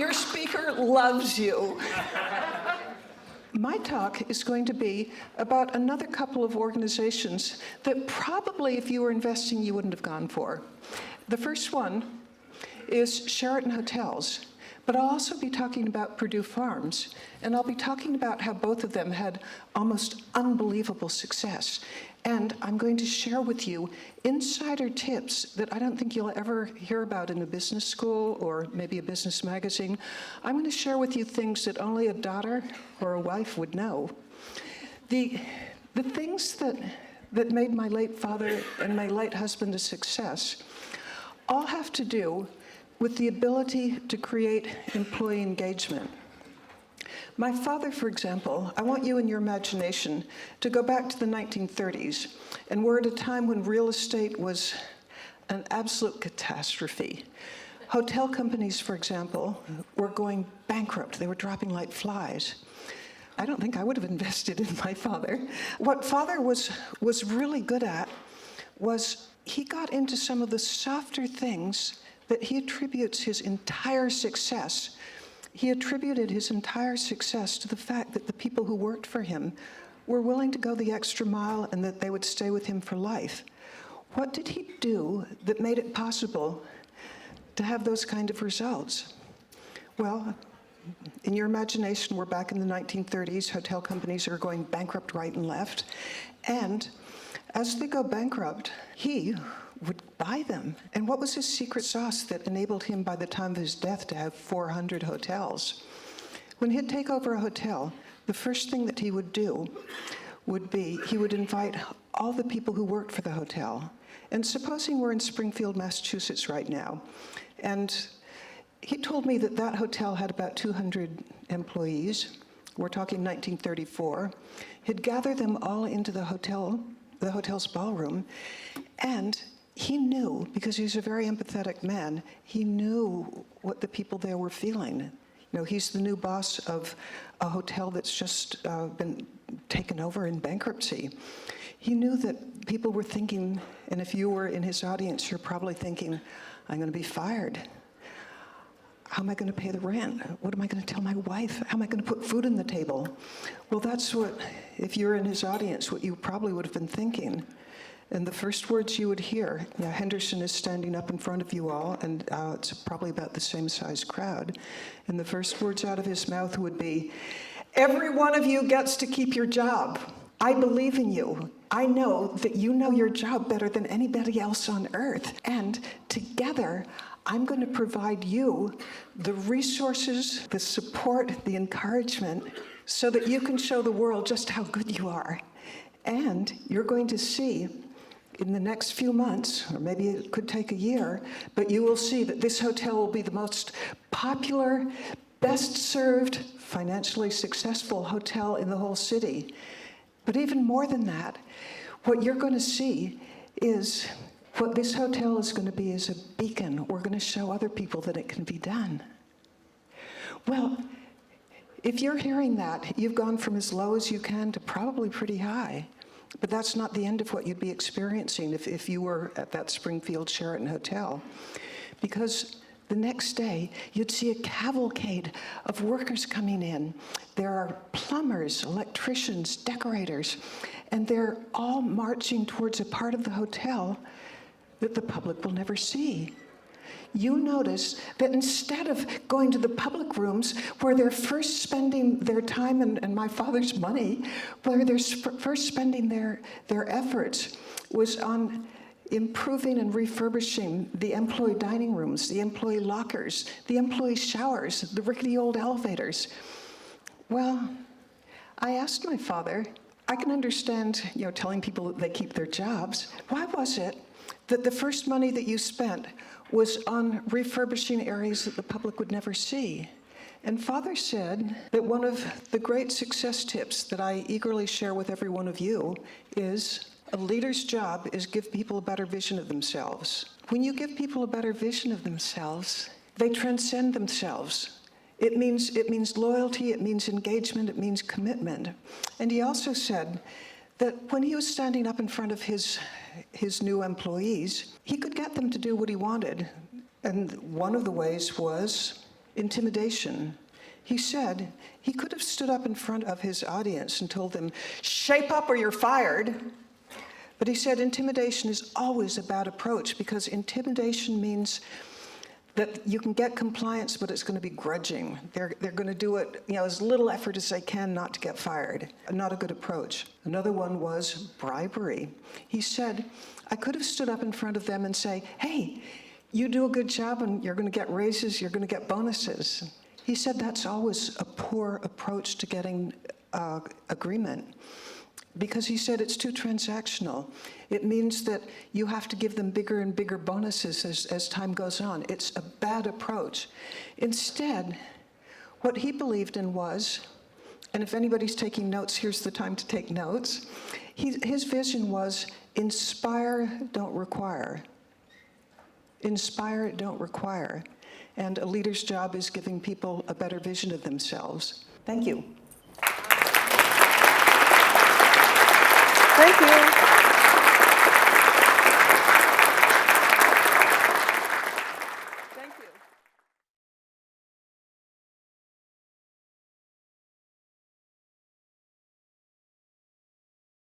Your speaker loves you. My talk is going to be about another couple of organizations that probably, if you were investing, you wouldn't have gone for. The first one is Sheraton Hotels, but I'll also be talking about Perdue Farms, and I'll be talking about how both of them had almost unbelievable success. And I'm going to share with you insider tips that I don't think you'll ever hear about in a business school or maybe a business magazine. I'm going to share with you things that only a daughter or a wife would know. The things that made my late father and my late husband a success all have to do with the ability to create employee engagement. My father, for example, I want you in your imagination to go back to the 1930s, and we're at a time when real estate was an absolute catastrophe. Hotel companies, for example, were going bankrupt. They were dropping like flies. I don't think I would have invested in my father. What father was really good at was he got into some of the softer things that he attributes his entire success. He attributed his entire success to the fact that the people who worked for him were willing to go the extra mile and that they would stay with him for life. What did he do that made it possible to have those kind of results? Well, in your imagination, we're back in the 1930s. Hotel companies are going bankrupt right and left. And as they go bankrupt, he would buy them. And what was his secret sauce that enabled him, by the time of his death, to have 400 hotels? When he'd take over a hotel, the first thing that he would do would be he would invite all the people who worked for the hotel. And supposing we're in Springfield, Massachusetts right now, and he told me that that hotel had about 200 employees. We're talking 1934. He'd gather them all into the hotel's ballroom, and he knew, because he's a very empathetic man, he knew what the people there were feeling. You know, he's the new boss of a hotel that's just been taken over in bankruptcy. He knew that people were thinking, and if you were in his audience, you're probably thinking, I'm going to be fired. How am I going to pay the rent? What am I going to tell my wife? How am I going to put food on the table? Well, that's what, if you're in his audience, what you probably would have been thinking. And the first words you would hear, Henderson is standing up in front of you all, and it's probably about the same size crowd. And the first words out of his mouth would be, every one of you gets to keep your job. I believe in you. I know that you know your job better than anybody else on earth. And together, I'm going to provide you the resources, the support, the encouragement, so that you can show the world just how good you are. And you're going to see in the next few months, or maybe it could take a year, but you will see that this hotel will be the most popular, best served, financially successful hotel in the whole city. But even more than that, what you're going to see is what this hotel is going to be is a beacon. We're going to show other people that it can be done. Well, if you're hearing that, you've gone from as low as you can to probably pretty high. But that's not the end of what you'd be experiencing if you were at that Springfield Sheraton Hotel. Because the next day, you'd see a cavalcade of workers coming in. There are plumbers, electricians, decorators, and they're all marching towards a part of the hotel that the public will never see. You notice that instead of going to the public rooms where they're first spending their time and my father's money, where they're first spending their efforts was on improving and refurbishing the employee dining rooms, the employee lockers, the employee showers, the rickety old elevators. Well, I asked my father, I can understand, telling people that they keep their jobs. Why was it that the first money that you spent was on refurbishing areas that the public would never see? And Father said that one of the great success tips that I eagerly share with every one of you is a leader's job is give people a better vision of themselves. When you give people a better vision of themselves, they transcend themselves. It means loyalty, it means engagement, it means commitment. And he also said that when he was standing up in front of his new employees, he could get them to do what he wanted. And one of the ways was intimidation. He said he could have stood up in front of his audience and told them, shape up or you're fired. But he said intimidation is always a bad approach, because intimidation means that you can get compliance, but it's going to be grudging. They're going to do it, as little effort as they can not to get fired. Not a good approach. Another one was bribery. He said, I could have stood up in front of them and say, hey, you do a good job and you're going to get raises, you're going to get bonuses. He said that's always a poor approach to getting agreement, because he said it's too transactional. It means that you have to give them bigger and bigger bonuses as time goes on. It's a bad approach. Instead, what he believed in was, and if anybody's taking notes, here's the time to take notes. His vision was inspire, don't require. Inspire, don't require. And a leader's job is giving people a better vision of themselves. Thank you. Thank you.